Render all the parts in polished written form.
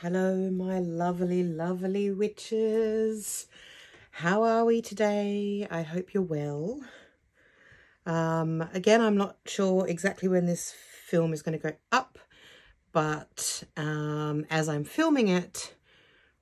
Hello, my lovely, lovely witches. How are we today? I hope you're well. Again, I'm not sure exactly when this film is going to go up, but as I'm filming it,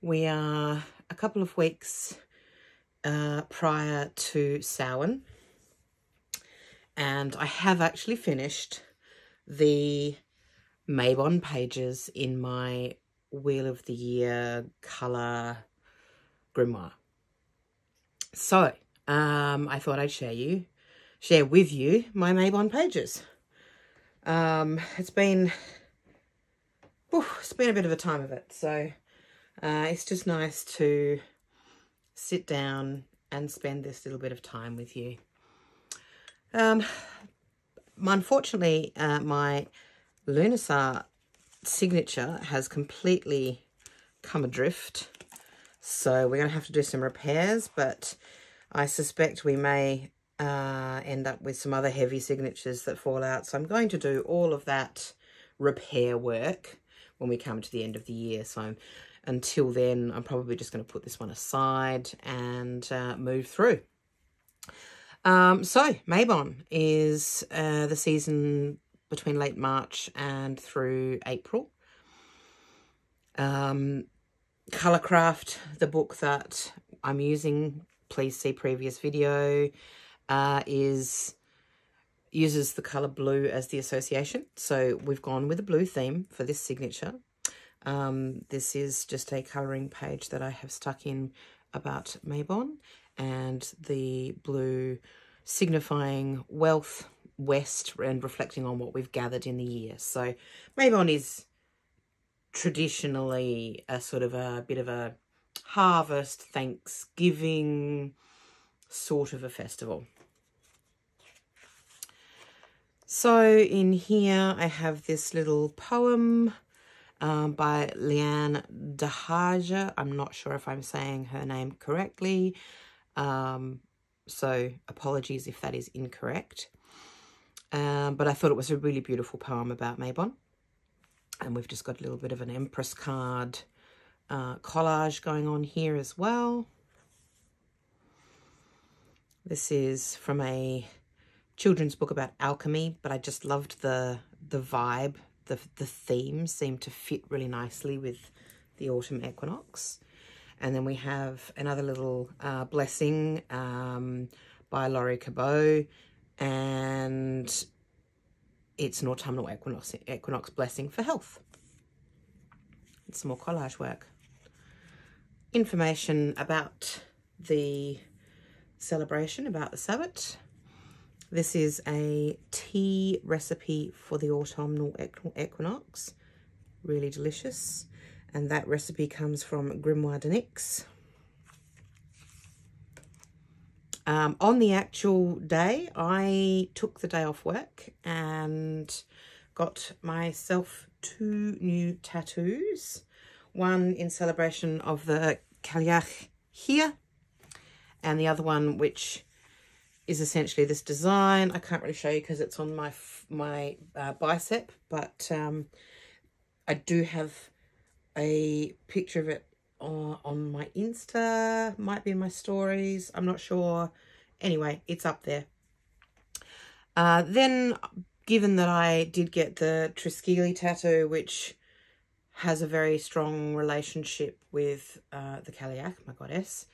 we are a couple of weeks prior to Samhain, and I have actually finished the Mabon Pages in my Wheel of the Year colour grimoire. So I thought I'd share with you my Mabon Pages. It's been a bit of a time of it, so it's just nice to sit down and spend this little bit of time with you. Unfortunately, my Lunarsar signature has completely come adrift, so we're going to have to do some repairs, but I suspect we may end up with some other heavy signatures that fall out, so I'm going to do all of that repair work when we come to the end of the year. So until then, I'm probably just going to put this one aside and move through. So Mabon is the season between late March and through April. Colourcraft, the book that I'm using, please see previous video, uses the colour blue as the association. So we've gone with a blue theme for this signature. This is just a colouring page that I have stuck in about Mabon, and the blue signifying wealth, west, and reflecting on what we've gathered in the year. So Mabon is traditionally a sort of a bit of a harvest, Thanksgiving sort of a festival. So in here I have this little poem by Liane Dehaja. I'm not sure if I'm saying her name correctly, so apologies if that is incorrect. But I thought it was a really beautiful poem about Mabon. And we've just got a little bit of an Empress card collage going on here as well. This is from a children's book about alchemy, but I just loved the vibe. The theme seemed to fit really nicely with the autumn equinox. And then we have another little blessing by Laurie Cabot, and it's an autumnal equinox blessing for health. It's some more collage work. Information about the celebration, about the Sabbath. This is a tea recipe for the autumnal equinox. Really delicious. And that recipe comes from Grimoire de Nix. On the actual day, I took the day off work and got myself 2 new tattoos. One in celebration of the Cailleach here, and the other one which is essentially this design. I can't really show you because it's on my bicep, but I do have a picture of it on my Insta, might be in my stories, I'm not sure. Anyway, it's up there. Then, given that I did get the Triskele tattoo, which has a very strong relationship with the Cailleach, my goddess,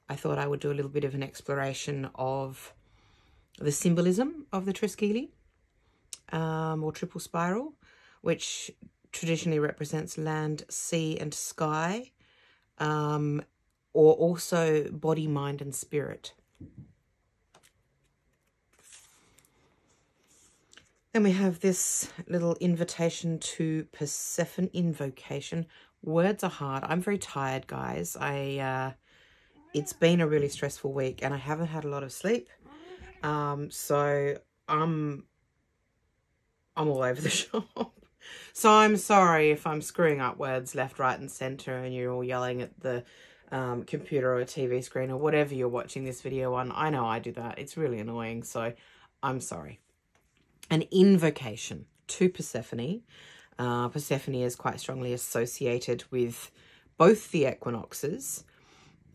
I thought I would do a little bit of an exploration of the symbolism of the Triskele, or triple spiral, which traditionally represents land, sea, and sky, or also body, mind, and spirit. Then we have this little invitation to Persephone, invocation. Words are hard. I'm very tired, guys. It's been a really stressful week and I haven't had a lot of sleep. So I'm all over the shop. So I'm sorry if I'm screwing up words left, right, and center, and you're all yelling at the computer or a TV screen or whatever you're watching this video on. I know I do that. It's really annoying, so I'm sorry. An invocation to Persephone. Persephone is quite strongly associated with both the equinoxes.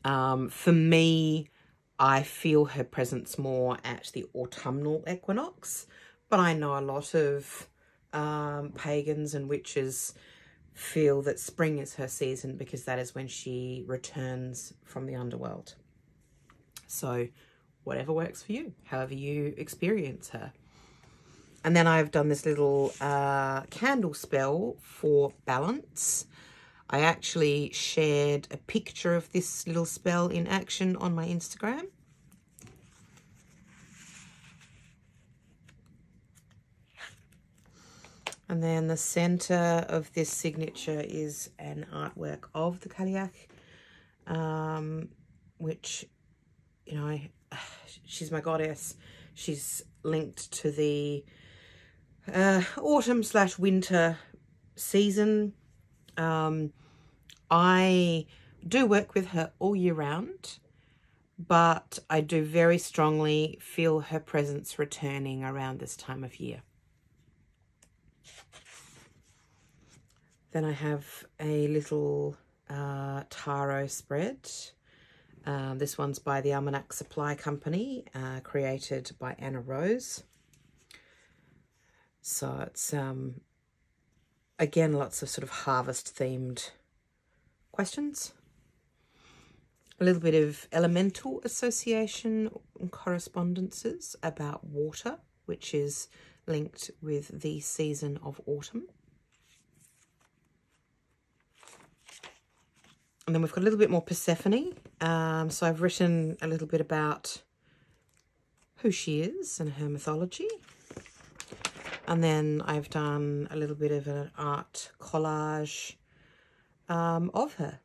For me, I feel her presence more at the autumnal equinox, but I know a lot of pagans and witches feel that spring is her season because that is when she returns from the underworld. So whatever works for you, however you experience her. And then I've done this little candle spell for balance. I actually shared a picture of this little spell in action on my Instagram. And then the center of this signature is an artwork of the Kaliak, which, you know, she's my goddess. She's linked to the autumn/winter season. I do work with her all year round, but I do very strongly feel her presence returning around this time of year. Then I have a little tarot spread. This one's by the Almanac Supply Company, created by Anna Rose. So it's, again, lots of sort of harvest-themed questions. A little bit of elemental association and correspondences about water, which is linked with the season of autumn. And then we've got a little bit more Persephone. So I've written a little bit about who she is and her mythology. And then I've done a little bit of an art collage of her.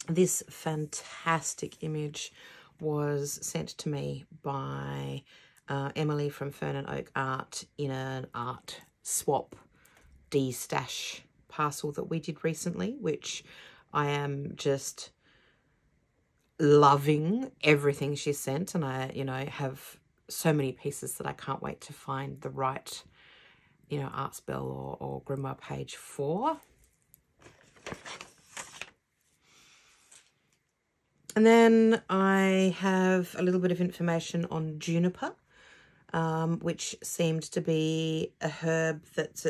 This fantastic image was sent to me by Emily from Fern and Oak Art in an art swap D-stash parcel that we did recently, which I am just loving everything she sent. And I, you know, have so many pieces that I can't wait to find the right, you know, art spell or Grimoire page for. And then I have a little bit of information on Juniper, which seemed to be a herb that's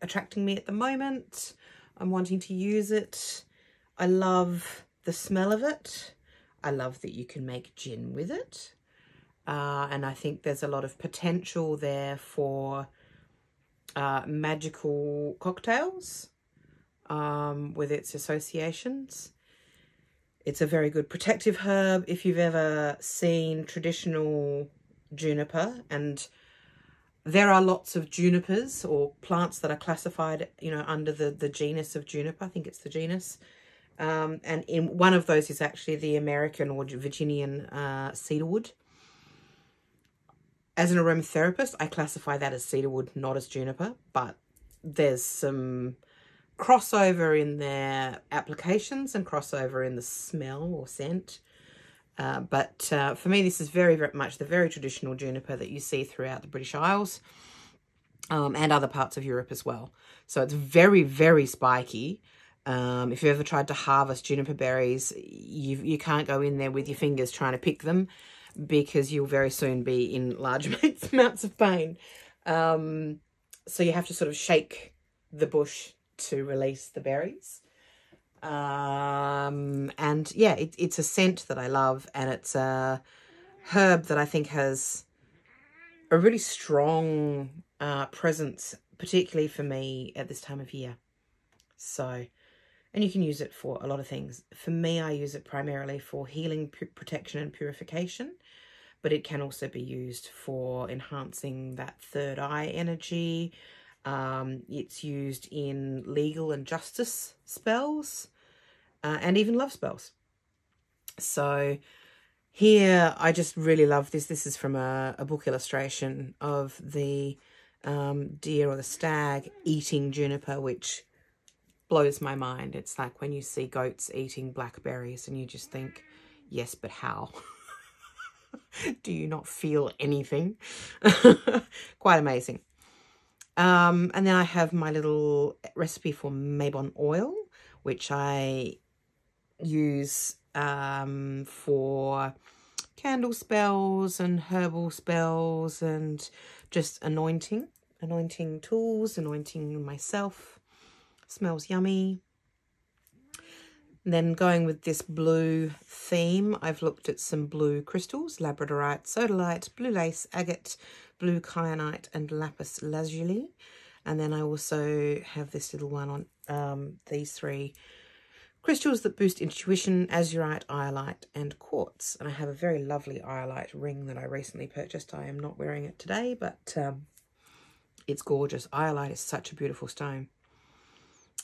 attracting me at the moment. I'm wanting to use it. I love the smell of it. I love that you can make gin with it. And I think there's a lot of potential there for magical cocktails with its associations. It's a very good protective herb. If you've ever seen traditional juniper, and there are lots of junipers or plants that are classified, you know, under the genus of juniper. I think it's the genus. And in one of those is actually the American or Virginian cedarwood. As an aromatherapist, I classify that as cedarwood, not as juniper, but there's some crossover in their applications and crossover in the smell or scent. But for me, this is very, very much the very traditional juniper that you see throughout the British Isles and other parts of Europe as well. So it's very, very spiky. If you ever tried to harvest juniper berries, you can't go in there with your fingers trying to pick them, because you'll very soon be in large amounts of pain. So you have to sort of shake the bush to release the berries. And yeah, it's a scent that I love, and it's a herb that I think has a really strong presence, particularly for me at this time of year. So, and you can use it for a lot of things. For me, I use it primarily for healing, protection and purification, but it can also be used for enhancing that third eye energy. It's used in legal and justice spells and even love spells. So here, I just really love this. This is from a book illustration of the deer or the stag eating juniper, which blows my mind. It's like when you see goats eating blackberries and you just think, yes, but how? Do you not feel anything? Quite amazing. And then I have my little recipe for Mabon oil, which I use for candle spells and herbal spells and just anointing tools, anointing myself. Smells yummy. And then going with this blue theme, I've looked at some blue crystals: labradorite, sodalite, blue lace, agate, blue kyanite, and lapis lazuli. And then I also have this little one on these three crystals that boost intuition: azurite, iolite, and quartz. And I have a very lovely iolite ring that I recently purchased. I am not wearing it today, but it's gorgeous. Iolite is such a beautiful stone.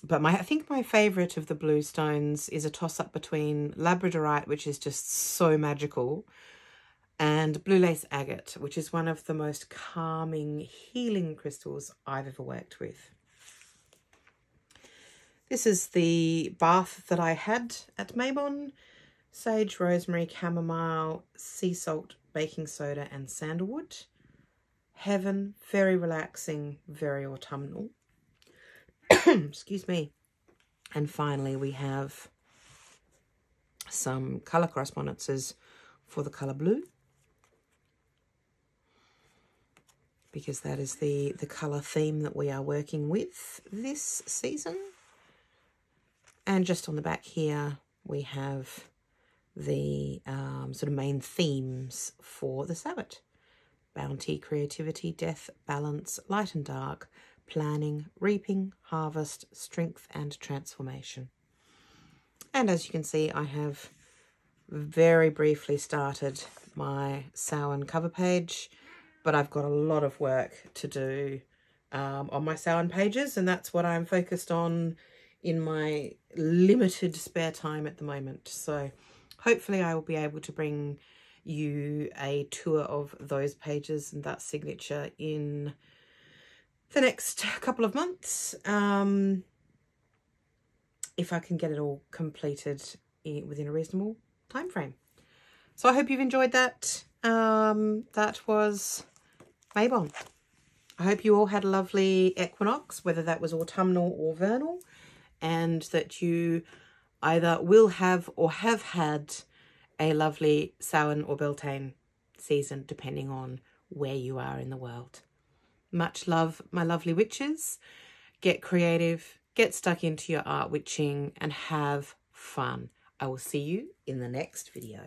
But I think my favourite of the blue stones is a toss-up between labradorite, which is just so magical, and blue lace agate, which is one of the most calming, healing crystals I've ever worked with. This is the bath that I had at Mabon: sage, rosemary, chamomile, sea salt, baking soda, and sandalwood. Heaven, very relaxing, very autumnal. Excuse me. And finally, we have some colour correspondences for the colour blue, because that is the colour theme that we are working with this season. And just on the back here, we have the sort of main themes for the Sabbath: bounty, creativity, death, balance, light and dark, planning, reaping, harvest, strength, and transformation. And as you can see, I have very briefly started my Samhain cover page, but I've got a lot of work to do on my Samhain pages, and that's what I'm focused on in my limited spare time at the moment. So hopefully I will be able to bring you a tour of those pages and that signature in the next couple of months, if I can get it all completed within a reasonable time frame. So I hope you've enjoyed that. That was Mabon. I hope you all had a lovely equinox, whether that was autumnal or vernal, and that you either will have or have had a lovely Samhain or Beltane season, depending on where you are in the world. Much love, my lovely witches. Get creative, get stuck into your art witching, and have fun. I will see you in the next video.